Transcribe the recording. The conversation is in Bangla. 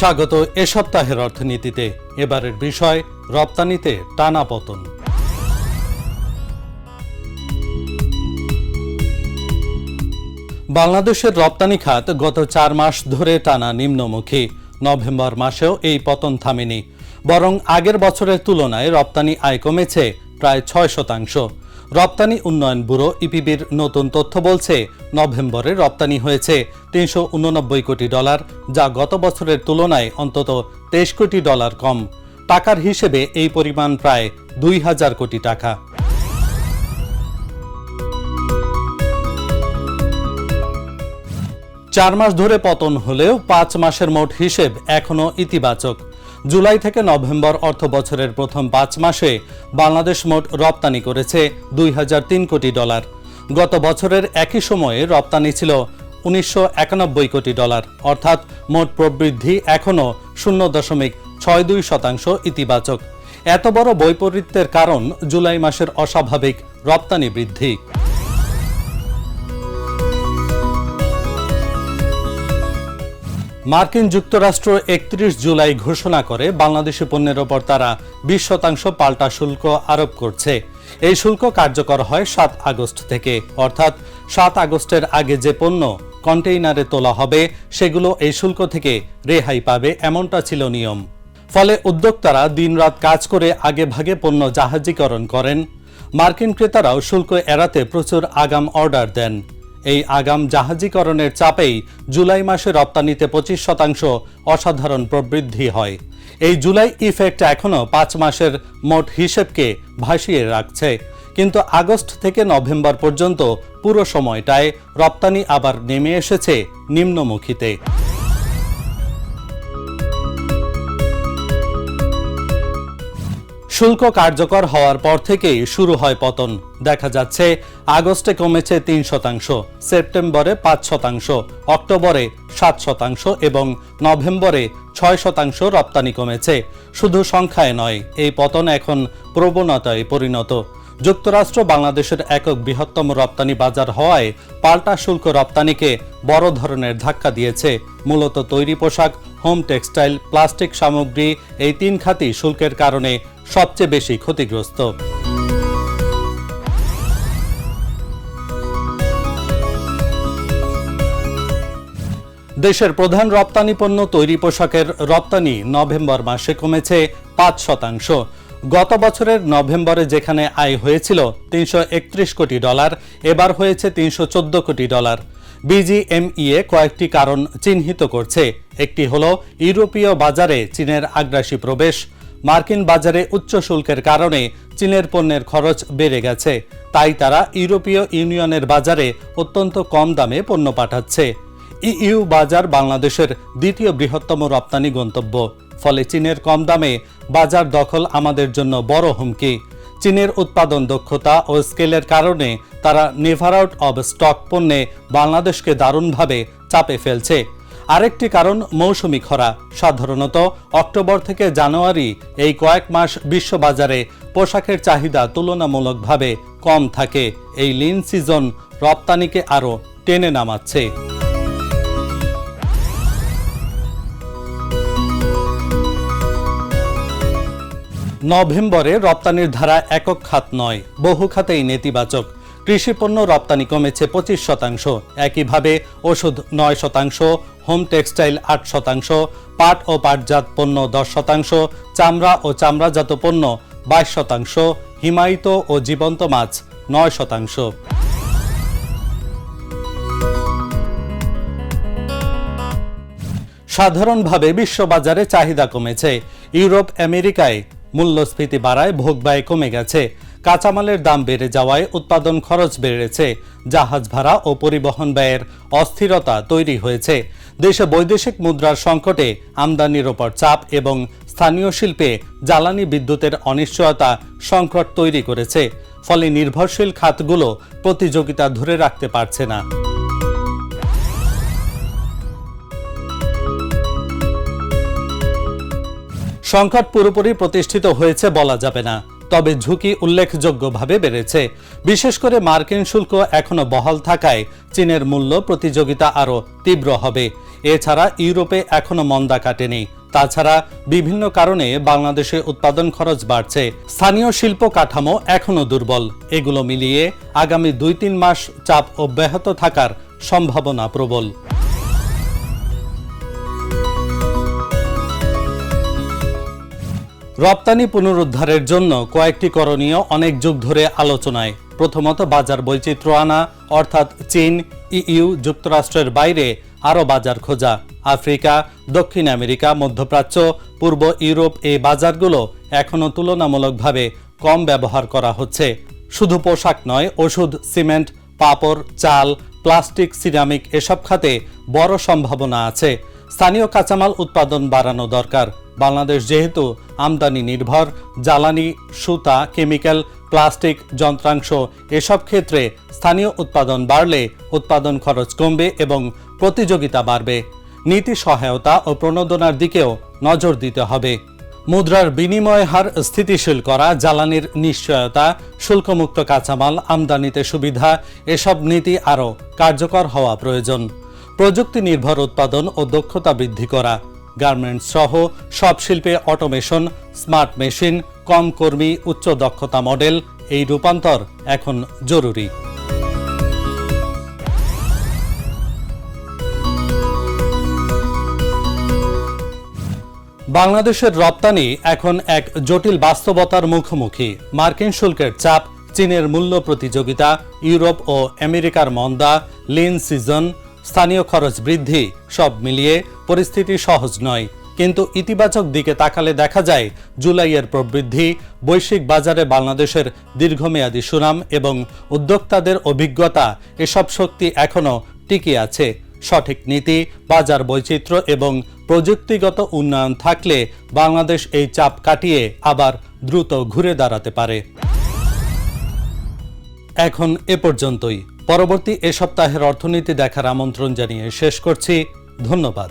স্বাগত এ সপ্তাহের অর্থনীতিতে। এবারের বিষয় রপ্তানিতে টানা পতন। বাংলাদেশের রপ্তানি খাত গত 4 মাস ধরে টানা নিম্নমুখী। নভেম্বর মাসেও এই পতন থামেনি, বরং আগের বছরের তুলনায় রপ্তানি আয় কমেছে প্রায় 6%। রপ্তানি উন্নয়ন ব্যুরো ইপিবির নতুন তথ্য বলছে, নভেম্বরে রপ্তানি হয়েছে $389 কোটি, যা গত বছরের তুলনায় অন্তত $23 কোটি কম। টাকার হিসেবে এই পরিমাণ প্রায় 2000 কোটি টাকা। চার মাস ধরে পতন হলেও 5 মাসের মোট হিসেব এখনও ইতিবাচক। জুলাই থেকে নভেম্বর অর্থ বছরের প্রথম 5 মাসে বাংলাদেশ মোট রপ্তানি করেছে $2003 কোটি। গত বছরের একই সময়ে রপ্তানি ছিল $1991 কোটি, অর্থাৎ মোট প্রবৃদ্ধি এখনও 0.62% ইতিবাচক। এত বড় বৈপরীত্যের কারণ জুলাই মাসের অস্বাভাবিক রপ্তানি বৃদ্ধি। মার্কিন যুক্তরাষ্ট্র 31 জুলাই ঘোষণা করে বাংলাদেশি পণ্যের ওপর তারা 20% পাল্টা শুল্ক আরোপ করছে। এই শুল্ক কার্যকর হয় 7 আগস্ট থেকে, অর্থাৎ 7 আগস্টের আগে যে পণ্য কন্টেইনারে তোলা হবে সেগুলো এই শুল্ক থেকে রেহাই পাবে, এমনটা ছিল নিয়ম। ফলে উদ্যোক্তারা দিনরাত কাজ করে আগে ভাগে পণ্য জাহাজীকরণ করেন। মার্কিন ক্রেতারাও শুল্ক এড়াতে প্রচুর আগাম অর্ডার দেন। এই আগাম জাহাজীকরণের চাপেই জুলাই মাসে রপ্তানিতে 25% অসাধারণ প্রবৃদ্ধি হয়। এই জুলাই ইফেক্ট এখনও 5 মাসের মোট হিসেবকে ভাসিয়ে রাখছে, কিন্তু আগস্ট থেকে নভেম্বর পর্যন্ত পুরো সময়টায় রপ্তানি আবার নেমে এসেছে নিম্নমুখীতে। শুল্ক কার্যকর হওয়ার পর থেকেই শুরু হয় পতন। দেখা যাচ্ছে আগস্টে কমেছে 3%, সেপ্টেম্বরে 5%, অক্টোবরে 7% এবং নভেম্বরে 6% রপ্তানি কমেছে। শুধু সংখ্যায় নয়, এই পতন এখন প্রবণতায় পরিণত। যুক্তরাষ্ট্র বাংলাদেশের একক বৃহত্তম রপ্তানি বাজার হওয়ায় পাল্টা শুল্ক রপ্তানিকে বড় ধরনের ধাক্কা দিয়েছে। মূলত তৈরি পোশাক, হোম টেক্সটাইল, প্লাস্টিক সামগ্রী, এই 3 খাতই শুল্কের কারণে সবচেয়ে বেশি ক্ষতিগ্রস্ত। দেশের প্রধান রপ্তানি পণ্য তৈরি পোশাকের রপ্তানি নভেম্বর মাসে কমেছে 5%। গত বছরের নভেম্বরে যেখানে আয় হয়েছিল $331 কোটি, এবার হয়েছে $314 কোটি। বিজিএমইএ কয়েকটি কারণ চিহ্নিত করছে। একটি হলো ইউরোপীয় বাজারে চীনের আগ্রাসী প্রবেশ। মার্কিন বাজারে উচ্চ শুল্কের কারণে চীনের পণ্যের খরচ বেড়ে গেছে, তাই তারা ইউরোপীয় ইউনিয়নের বাজারে অত্যন্ত কম দামে পণ্য পাঠাচ্ছে। ইইউ বাজার বাংলাদেশের দ্বিতীয় বৃহত্তম রপ্তানি গন্তব্য। ফলে চীনের কম দামে বাজার দখল আমাদের জন্য বড় হুমকি। চীনের উৎপাদন দক্ষতা ও স্কেলের কারণে তারা নেভার আউট অব স্টক পণ্যে বাংলাদেশকে দারুণভাবে চাপে ফেলছে। আরেকটি কারণ মৌসুমি খরা। সাধারণত অক্টোবর থেকে জানুয়ারি এই কয়েক মাস বিশ্ববাজারে পোশাকের চাহিদা তুলনামূলকভাবে কম থাকে। এই লিন সিজন রপ্তানিকে আরও টেনে নামাচ্ছে। নভেম্বরে রপ্তানির ধারা একক খাত নয়, বহু খাতেই নেতিবাচক। কৃষিপণ্য রপ্তানি কমেছে 25%, একইভাবে ওষুধ 9%, হোম টেক্সটাইল 8%, পাট ও পাটজাত পণ্য 10%, চামড়া ও চামড়াজাত পণ্য 22%, হিমায়িত ও জীবন্ত মাছ 9%। সাধারণভাবে বিশ্ববাজারে চাহিদা কমেছে। ইউরোপ আমেরিকায় মূল্যস্ফীতি বাড়ায় ভোগব্যয় কমে গেছে। কাঁচামালের দাম বেড়ে যাওয়ায় উৎপাদন খরচ বেড়েছে। জাহাজ ভাড়া ও পরিবহন ব্যয়ের অস্থিরতা তৈরি হয়েছে। দেশে বৈদেশিক মুদ্রার সংকটে আমদানির ওপর চাপ এবং স্থানীয় শিল্পে জ্বালানি বিদ্যুতের অনিশ্চয়তা সংকট তৈরি করেছে। ফলে নির্ভরশীল খাতগুলো প্রতিযোগিতা ধরে রাখতে পারছে না। সংকট পুরোপুরি প্রতিষ্ঠিত হয়েছে বলা যাবে না, তবে ঝুঁকি উল্লেখযোগ্যভাবে বেড়েছে। বিশেষ করে মার্কিন শুল্ক এখনো বহাল থাকায় চীনের মূল্য প্রতিযোগিতা আরও তীব্র হবে। এছাড়া ইউরোপে এখনো মন্দা কাটেনি। তাছাড়া বিভিন্ন কারণে বাংলাদেশে উৎপাদন খরচ বাড়ছে। স্থানীয় শিল্প কাঠামো এখনো দুর্বল। এগুলো মিলিয়ে আগামী 2-3 মাস চাপ অব্যাহত থাকার সম্ভাবনা প্রবল। রপ্তানি পুনরুদ্ধারের জন্য কয়েকটি করণীয় অনেক যুগ ধরে আলোচনায়। প্রথমত, বাজার বৈচিত্র্য আনা, অর্থাৎ চীন, ইইউ, যুক্তরাষ্ট্রের বাইরে আরও বাজার খোঁজা। আফ্রিকা, দক্ষিণ আমেরিকা, মধ্যপ্রাচ্য, পূর্ব ইউরোপ এই বাজারগুলো এখনও তুলনামূলকভাবে কম ব্যবহার করা হচ্ছে। শুধু পোশাক নয়, ওষুধ, সিমেন্ট, পাপড়, চাল, প্লাস্টিক, সিরামিক এসব খাতে বড় সম্ভাবনা আছে। স্থানীয় কাঁচামাল উৎপাদন বাড়ানো দরকার। বাংলাদেশ যেহেতু আমদানি নির্ভর, জ্বালানি, সুতা, কেমিক্যাল, প্লাস্টিক, যন্ত্রাংশ এসব ক্ষেত্রে স্থানীয় উৎপাদন বাড়লে উৎপাদন খরচ কমবে এবং প্রতিযোগিতা বাড়বে। নীতি সহায়তা ও প্রণোদনার দিকেও নজর দিতে হবে। মুদ্রার বিনিময় হার স্থিতিশীল করা, জ্বালানির নিশ্চয়তা, শুল্কমুক্ত কাঁচামাল আমদানিতে সুবিধা এসব নীতি আরও কার্যকর হওয়া প্রয়োজন। প্রযুক্তি নির্ভর উৎপাদন ও দক্ষতা বৃদ্ধি করা, গার্মেন্টস সহ সব শিল্পে অটোমেশন, স্মার্ট মেশিন, কম কর্মী, উচ্চ দক্ষতা মডেল এই রূপান্তর এখন জরুরি। বাংলাদেশের রপ্তানি এখন এক জটিল বাস্তবতার মুখোমুখি। মার্কিন শুল্কের চাপ, চীনের মূল্য প্রতিযোগিতা, ইউরোপ ও আমেরিকার মন্দা, লিন সিজন, স্থানীয় খরচ বৃদ্ধি সব মিলিয়ে পরিস্থিতি সহজ নয়। কিন্তু ইতিবাচক দিকে তাকালে দেখা যায় জুলাইয়ের প্রবৃদ্ধি, বৈশ্বিক বাজারে বাংলাদেশের দীর্ঘমেয়াদী সুনাম এবং উদ্যোক্তাদের অভিজ্ঞতা এসব শক্তি এখনও টিকে আছে। সঠিক নীতি, বাজার বৈচিত্র্য এবং প্রযুক্তিগত উন্নয়ন থাকলে বাংলাদেশ এই চাপ কাটিয়ে আবার দ্রুত ঘুরে দাঁড়াতে পারে। এখন এ পর্যন্তই। পরবর্তী এ সপ্তাহের অর্থনীতি দেখার আমন্ত্রণ জানিয়ে শেষ করছি। ধন্যবাদ।